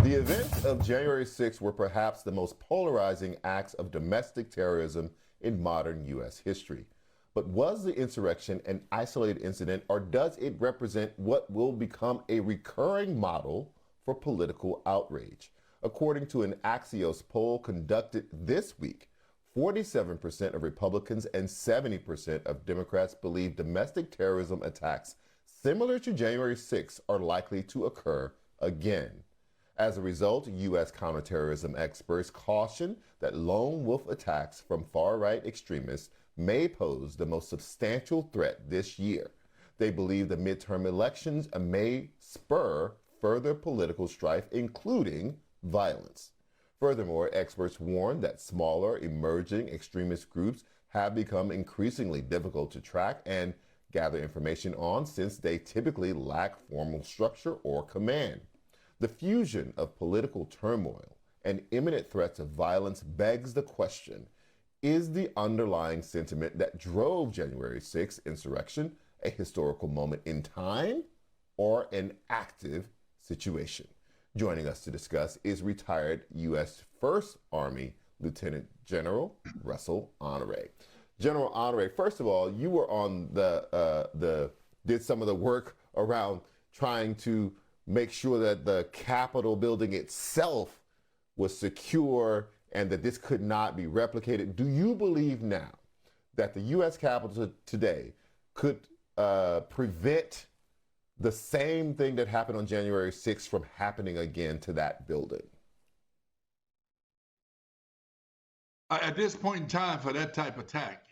The events of January 6th were perhaps the most polarizing acts of domestic terrorism in modern U.S. history. But was the insurrection an isolated incident, or does it represent what will become a recurring model for political outrage? According to an Axios poll conducted this week, 47% of Republicans and 70% of Democrats believe domestic terrorism attacks similar to January 6th are likely to occur again. As a result, U.S. counterterrorism experts caution that lone wolf attacks from far-right extremists may pose the most substantial threat this year. They believe the midterm elections may spur further political strife, including violence. Furthermore, experts warn that smaller, emerging extremist groups have become increasingly difficult to track and gather information on, since they typically lack formal structure or command. The fusion of political turmoil and imminent threats of violence begs the question: is the underlying sentiment that drove January 6th insurrection a historical moment in time or an active situation? Joining us to discuss is retired U.S. First Army Lieutenant General Russel Honoré. General Honoré, first of all, you were on did some of the work around trying to make sure that the Capitol building itself was secure and that this could not be replicated. Do you believe now that the U.S. Capitol today could prevent the same thing that happened on January 6th from happening again to that building? At this point in time, for that type of attack,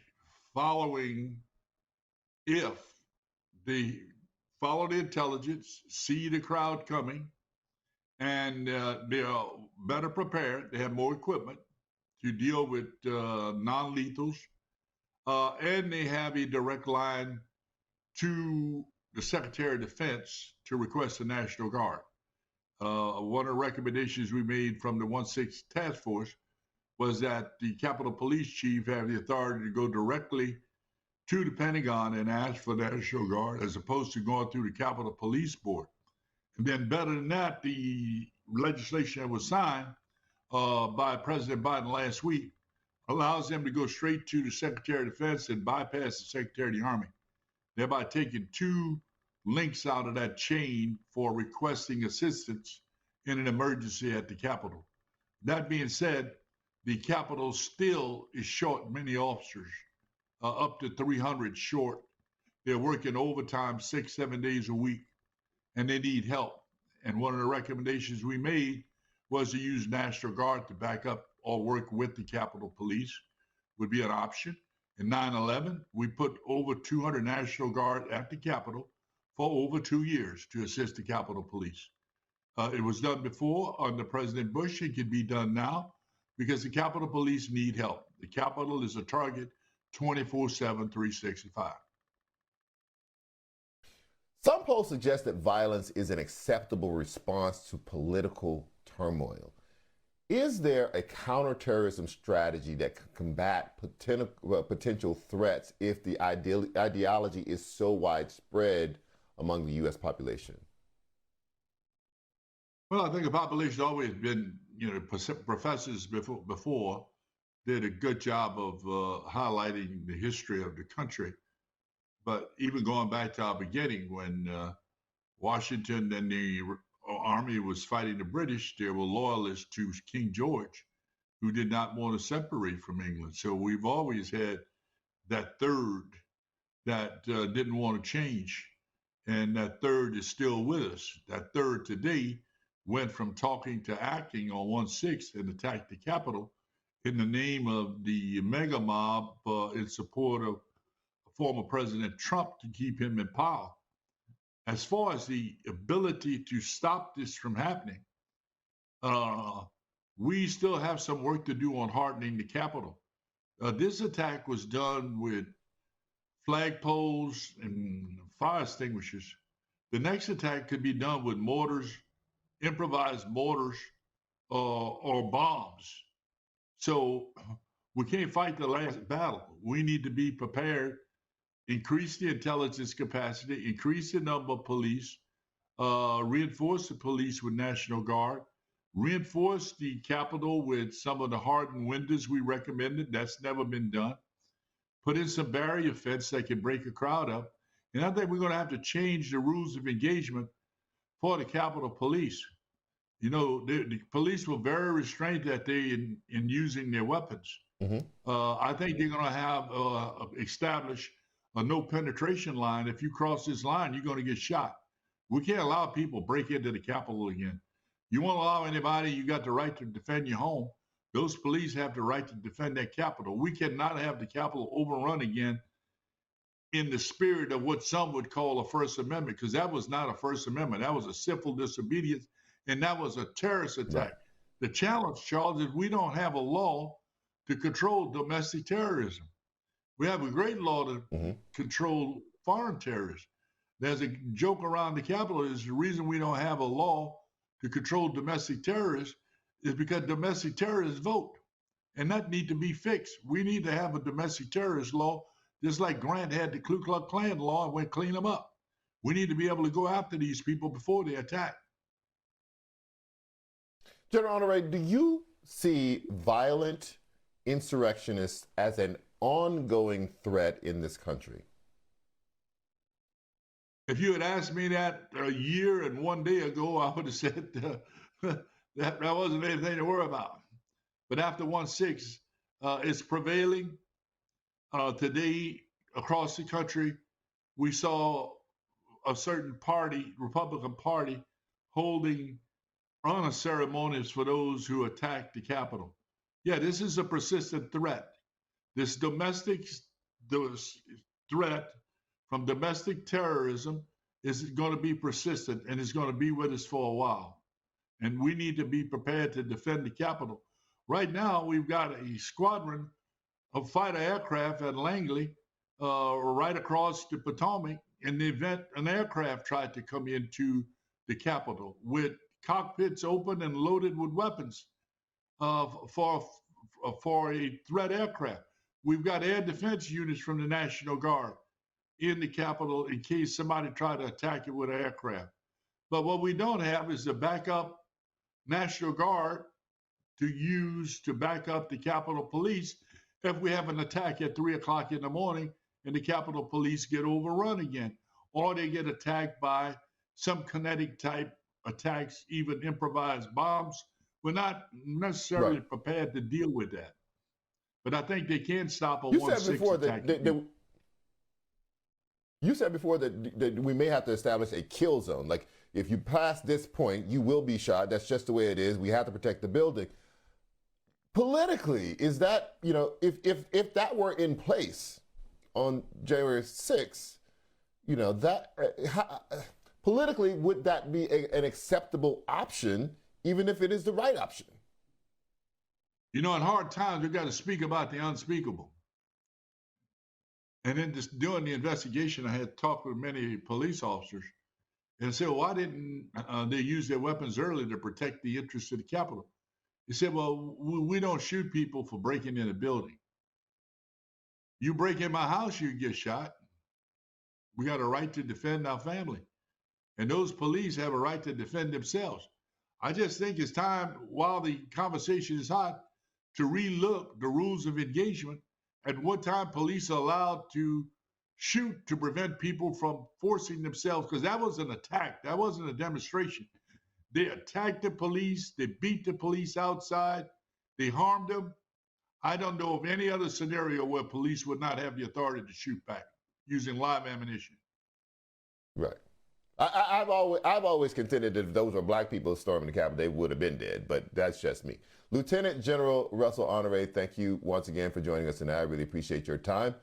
if they follow the intelligence, see the crowd coming, and they are better prepared, they have more equipment to deal with non-lethals, and they have a direct line to the Secretary of Defense to request the National Guard. One of the recommendations we made from the 1/6 task force was that the Capitol Police Chief have the authority to go directly to the Pentagon and ask for the National Guard, as opposed to going through the Capitol Police Board. And then better than that, the legislation that was signed by President Biden last week allows them to go straight to the Secretary of Defense and bypass the Secretary of the Army, thereby taking two links out of that chain for requesting assistance in an emergency at the Capitol. That being said, the Capitol still is short many officers, up to 300 short. They're working overtime 6-7 days a week, and they need help. And one of the recommendations we made was to use National Guard to back up or work with the Capitol Police would be an option. In 9/11, we put over 200 National Guard at the Capitol for over 2 years to assist the Capitol Police. It was done before under President Bush. It can be done now because the Capitol Police need help. The Capitol is a target 24/7, 365. Some polls suggest that violence is an acceptable response to political turmoil. Is there a counterterrorism strategy that can combat potential threats if the ideology is so widespread among the U.S. population? Well, I think the population's always been, professors before did a good job of highlighting the history of the country. But even going back to our beginning, when Washington and the Army was fighting the British, they were loyalists to King George, who did not want to separate from England. So we've always had that third that didn't want to change. And that third is still with us. That third today went from talking to acting on 1/6 and attacked the Capitol in the name of the mega mob in support of former President Trump to keep him in power. As far as the ability to stop this from happening, we still have some work to do on hardening the Capitol. This attack was done with flagpoles and fire extinguishers. The next attack could be done with mortars, improvised mortars, or bombs. So we can't fight the last battle. We need to be prepared, increase the intelligence capacity, increase the number of police, reinforce the police with National Guard, Reinforce the Capitol with some of the hardened windows we recommended. That's never been done. Put in some barrier fence that can break a crowd up. And I think we're going to have to change the rules of engagement for the Capitol Police. You know, the police were very restrained that day in using their weapons. Mm-hmm. I think they're going to have establish a no penetration line. If you cross this line, you're going to get shot. We can't allow people break into the Capitol again. You won't allow anybody. You got the right to defend your home. Those police have the right to defend that Capitol. We cannot have the Capitol overrun again in the spirit of what some would call a First Amendment, because that was not a First Amendment. That was a civil disobedience, and that was a terrorist attack. Right. The challenge, Charles, is we don't have a law to control domestic terrorism. We have a great law to control foreign terrorists. There's a joke around the Capitol is the reason we don't have a law to control domestic terrorists is because domestic terrorists vote, and that need to be fixed. We need to have a domestic terrorist law, just like Grant had the Ku Klux Klan law and went clean them up. We need to be able to go after these people before they attack. General Honoré, do you see violent insurrectionists as an ongoing threat in this country? If you had asked me that a year and 1 day ago, I would have said that wasn't anything to worry about. But after 1/6, it's prevailing. Today, across the country, we saw a certain party, Republican Party, holding honor ceremonies for those who attacked the Capitol. Yeah, this is a persistent threat. This domestic threat from domestic terrorism is going to be persistent and is going to be with us for a while. And we need to be prepared to defend the Capitol. Right now, we've got a squadron of fighter aircraft at Langley, right across the Potomac, in the event an aircraft tried to come into the Capitol with cockpits open and loaded with weapons for a threat aircraft. We've got air defense units from the National Guard in the Capitol in case somebody tried to attack it with an aircraft. But what we don't have is the backup National Guard to use to back up the Capitol Police if we have an attack at 3 o'clock in the morning and the Capitol Police get overrun again, or they get attacked by some kinetic type attacks, even improvised bombs. We're not necessarily prepared to deal with that. But I think they can stop a 1/6 attack. You said before that we may have to establish a kill zone. Like, if you pass this point, you will be shot. That's just the way it is. We have to protect the building. Politically, is that, you know, if that were in place on January 6th, you know, that politically, would that be an acceptable option, even if it is the right option? You know, in hard times, we've got to speak about the unspeakable. And then just doing the investigation, I had talked with many police officers and said, well, why didn't they use their weapons early to protect the interests of the Capitol? He said, well, we don't shoot people for breaking in a building. You break in my house, you get shot. We got a right to defend our family. And those police have a right to defend themselves. I just think it's time, while the conversation is hot, to relook the rules of engagement. At what time police are allowed to shoot to prevent people from forcing themselves, because that was an attack. That wasn't a demonstration. They attacked the police. They beat the police outside. They harmed them. I don't know of any other scenario where police would not have the authority to shoot back using live ammunition. Right. I've always contended that if those were black people storming the Capitol, they would have been dead, but that's just me. Lieutenant General Russel Honoré, thank you once again for joining us tonight. I really appreciate your time.